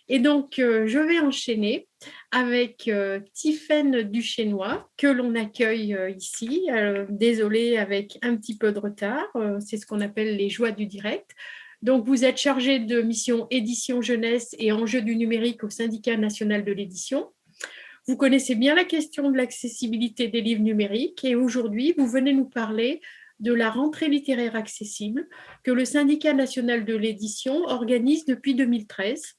Et donc, je vais enchaîner avec Tiffaine Duchesnois, que l'on accueille ici. Désolée, avec un petit peu de retard. C'est ce qu'on appelle les joies du direct. Donc, vous êtes chargée de mission édition jeunesse et enjeux du numérique au Syndicat national de l'édition. Vous connaissez bien la question de l'accessibilité des livres numériques et aujourd'hui, vous venez nous parler de la rentrée littéraire accessible que le Syndicat national de l'édition organise depuis 2013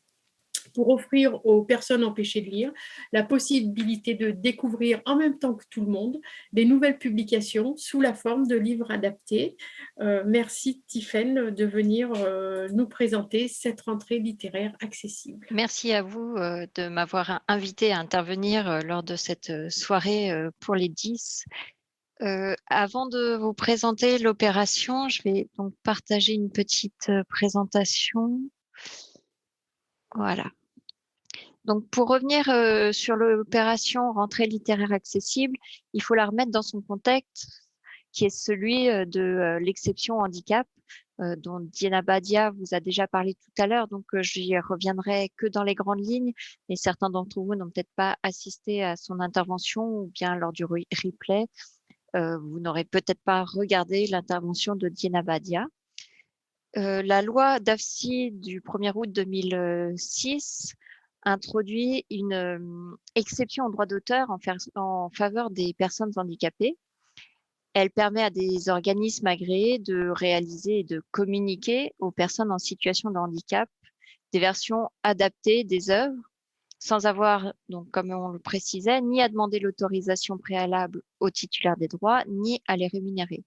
pour offrir aux personnes empêchées de lire la possibilité de découvrir en même temps que tout le monde des nouvelles publications sous la forme de livres adaptés. Merci Tiffaine de venir nous présenter cette rentrée littéraire accessible. Merci à vous de m'avoir invité à intervenir lors de cette soirée pour les 10. Avant de vous présenter l'opération, je vais donc partager une petite présentation. Voilà. Donc, pour revenir sur l'opération rentrée littéraire accessible, il faut la remettre dans son contexte, qui est celui de l'exception handicap, dont Diana Badia vous a déjà parlé tout à l'heure. Donc, j'y reviendrai que dans les grandes lignes, mais certains d'entre vous n'ont peut-être pas assisté à son intervention ou bien lors du replay, vous n'aurez peut-être pas regardé l'intervention de Diana Badia. La loi d'AFSI du 1er août 2006 introduit une exception au droit d'auteur en faveur des personnes handicapées. Elle permet à des organismes agréés de réaliser et de communiquer aux personnes en situation de handicap des versions adaptées des œuvres sans avoir, donc, comme on le précisait, ni à demander l'autorisation préalable au titulaire des droits, ni à les rémunérer.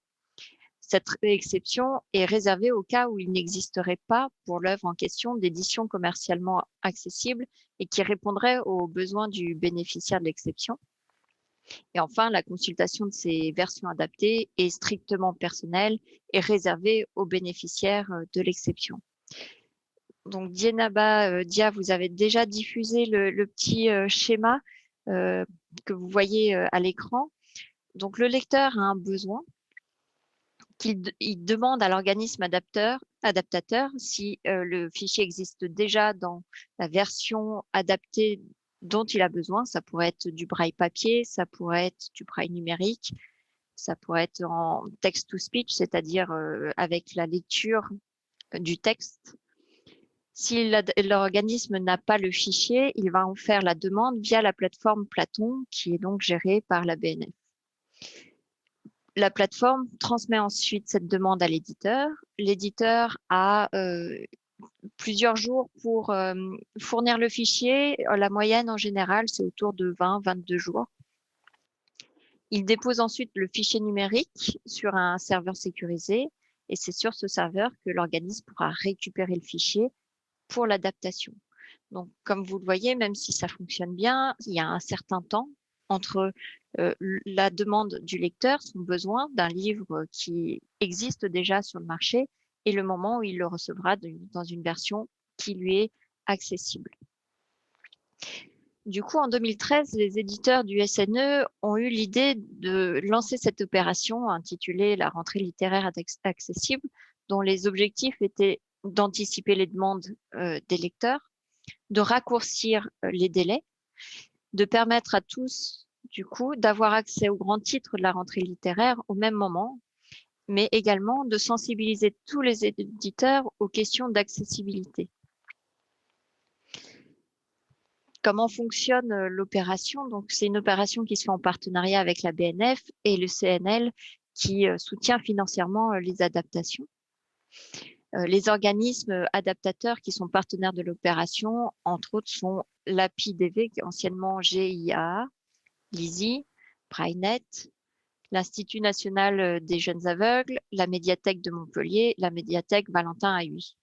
Cette exception est réservée au cas où il n'existerait pas pour l'œuvre en question d'édition commercialement accessible et qui répondrait aux besoins du bénéficiaire de l'exception. Et enfin, la consultation de ces versions adaptées est strictement personnelle et réservée aux bénéficiaires de l'exception. Donc, Dia, vous avez déjà diffusé le petit schéma que vous voyez à l'écran. Donc, le lecteur a un besoin il demande à l'organisme adaptateur si le fichier existe déjà dans la version adaptée dont il a besoin. Ça pourrait être du braille papier, ça pourrait être du braille numérique, ça pourrait être en text-to-speech, c'est-à-dire avec la lecture du texte. Si l'organisme n'a pas le fichier, il va en faire la demande via la plateforme Platon, qui est donc gérée par la BNF. La plateforme transmet ensuite cette demande à l'éditeur. L'éditeur a plusieurs jours pour fournir le fichier. La moyenne, en général, c'est autour de 20-22 jours. Il dépose ensuite le fichier numérique sur un serveur sécurisé et c'est sur ce serveur que l'organisme pourra récupérer le fichier pour l'adaptation. Donc, comme vous le voyez, même si ça fonctionne bien, il y a un certain temps entre la demande du lecteur, son besoin d'un livre qui existe déjà sur le marché et le moment où il le recevra dans une version qui lui est accessible. Du coup, en 2013, les éditeurs du SNE ont eu l'idée de lancer cette opération intitulée la rentrée littéraire accessible, dont les objectifs étaient d'anticiper les demandes des lecteurs, de raccourcir les délais, de permettre à tous, du coup, d'avoir accès aux grands titres de la rentrée littéraire au même moment, mais également de sensibiliser tous les éditeurs aux questions d'accessibilité. Comment fonctionne l'opération? Donc, c'est une opération qui se fait en partenariat avec la BNF et le CNL qui soutient financièrement les adaptations. Les organismes adaptateurs qui sont partenaires de l'opération, entre autres, sont l'APIDV, anciennement GIA, l'ISI, Braillenet, l'Institut national des jeunes aveugles, la médiathèque de Montpellier, la médiathèque Valentin Haüy.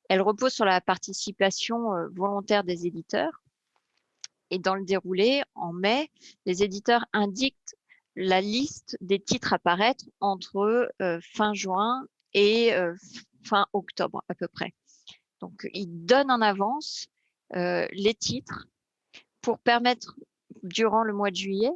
Elle repose sur la participation volontaire des éditeurs. Et dans le déroulé, en mai, les éditeurs indiquent la liste des titres à paraître entre fin juin et fin octobre à peu près. Donc, ils donnent en avance les titres pour permettre, durant le mois de juillet,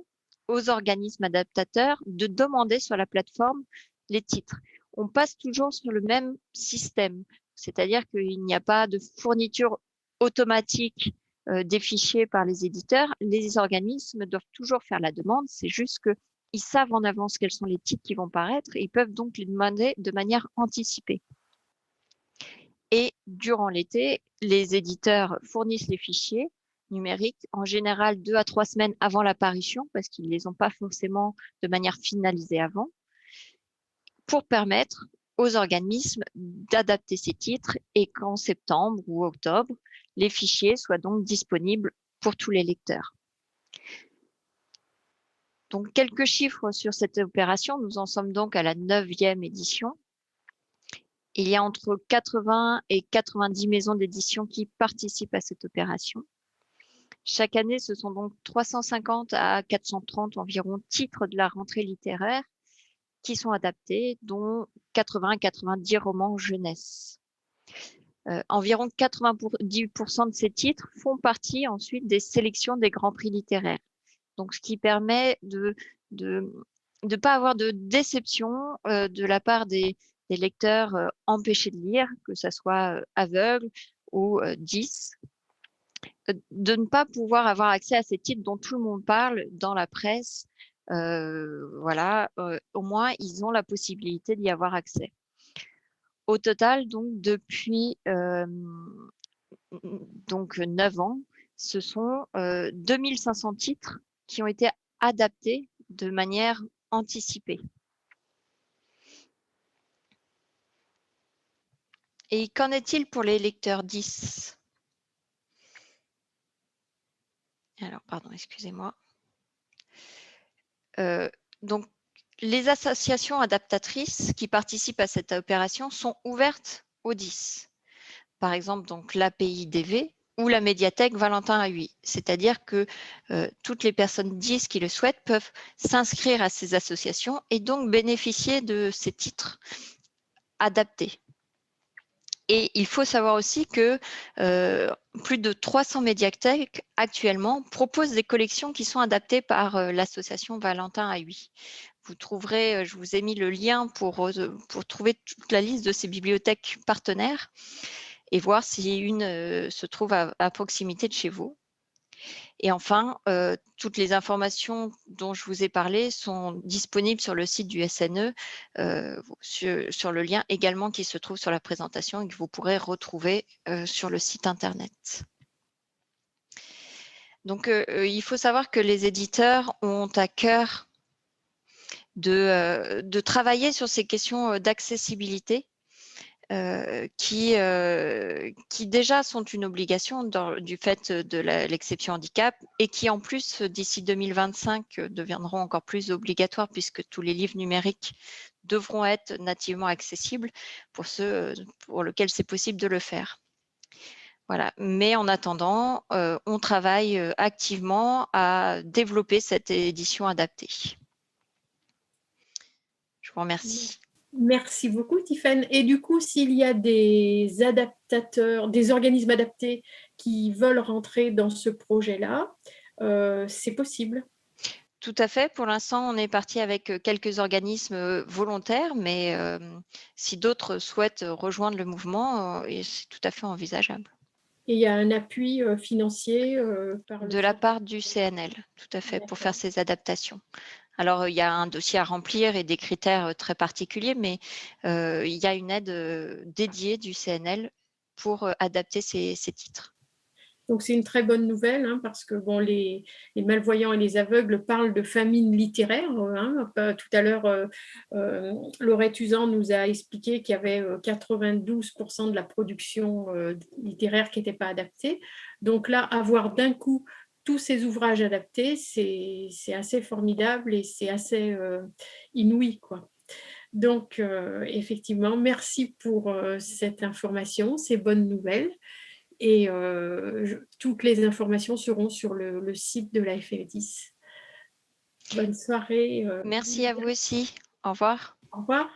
aux organismes adaptateurs de demander sur la plateforme les titres. On passe toujours sur le même système, c'est-à-dire qu'il n'y a pas de fourniture automatique des fichiers par les éditeurs, les organismes doivent toujours faire la demande. C'est juste qu'ils savent en avance quels sont les titres qui vont paraître et ils peuvent donc les demander de manière anticipée. Et durant l'été, les éditeurs fournissent les fichiers numériques, en général 2 à 3 semaines avant l'apparition, parce qu'ils ne les ont pas forcément de manière finalisée avant, pour permettre aux organismes d'adapter ces titres et qu'en septembre ou octobre, les fichiers soient donc disponibles pour tous les lecteurs. Donc, quelques chiffres sur cette opération. Nous en sommes donc à la 9e édition. Il y a entre 80 et 90 maisons d'édition qui participent à cette opération. Chaque année, ce sont donc 350 à 430 environ titres de la rentrée littéraire qui sont adaptés, dont 80 à 90 romans jeunesse. Environ 90% de ces titres font partie ensuite des sélections des grands prix littéraires. Donc, ce qui permet de pas avoir de déception de la part des lecteurs empêchés de lire, que ce soit aveugles ou 10, de ne pas pouvoir avoir accès à ces titres dont tout le monde parle dans la presse. Voilà, au moins, ils ont la possibilité d'y avoir accès. Au total, donc, depuis donc 9 ans, ce sont 2500 titres qui ont été adaptés de manière anticipée. Et qu'en est-il pour les lecteurs 10? Alors, pardon, excusez-moi. Donc, les associations adaptatrices qui participent à cette opération sont ouvertes aux 10. Par exemple, donc l'API-DV ou la médiathèque Valentin Huy. C'est-à-dire que toutes les personnes 10 qui le souhaitent peuvent s'inscrire à ces associations et donc bénéficier de ces titres adaptés. Et il faut savoir aussi que plus de 300 médiathèques actuellement proposent des collections qui sont adaptées par l'association Valentin Huy. Vous trouverez, je vous ai mis le lien pour trouver toute la liste de ces bibliothèques partenaires et voir si une se trouve à proximité de chez vous. Et enfin, toutes les informations dont je vous ai parlé sont disponibles sur le site du SNE, sur le lien également qui se trouve sur la présentation et que vous pourrez retrouver sur le site internet. Donc, il faut savoir que les éditeurs ont à cœur de travailler sur ces questions d'accessibilité qui déjà sont une obligation du fait de l'exception handicap et qui en plus d'ici 2025 deviendront encore plus obligatoires puisque tous les livres numériques devront être nativement accessibles pour ceux pour lesquels c'est possible de le faire. Voilà. Mais en attendant, on travaille activement à développer cette édition adaptée. Je vous remercie. Merci beaucoup, Tiffaine. Et du coup, s'il y a des adaptateurs, des organismes adaptés qui veulent rentrer dans ce projet-là, c'est possible? Tout à fait. Pour l'instant, on est parti avec quelques organismes volontaires, mais si d'autres souhaitent rejoindre le mouvement, c'est tout à fait envisageable. Et il y a un appui financier de la part du CNL, tout à fait, pour faire ces adaptations. Alors, il y a un dossier à remplir et des critères très particuliers, mais il y a une aide dédiée du CNL pour adapter ces titres. Donc, c'est une très bonne nouvelle hein, parce que bon, les malvoyants et les aveugles parlent de famine littéraire. Hein. Tout à l'heure, Laurette Usan nous a expliqué qu'il y avait 92% de la production littéraire qui n'était pas adaptée. Donc là, avoir d'un coup tous ces ouvrages adaptés, c'est assez formidable et c'est assez inouï, quoi. Donc, effectivement, merci pour cette information, ces bonnes nouvelles. Et toutes les informations seront sur le site de la FF10. Bonne soirée. Merci à vous aussi. Au revoir. Au revoir.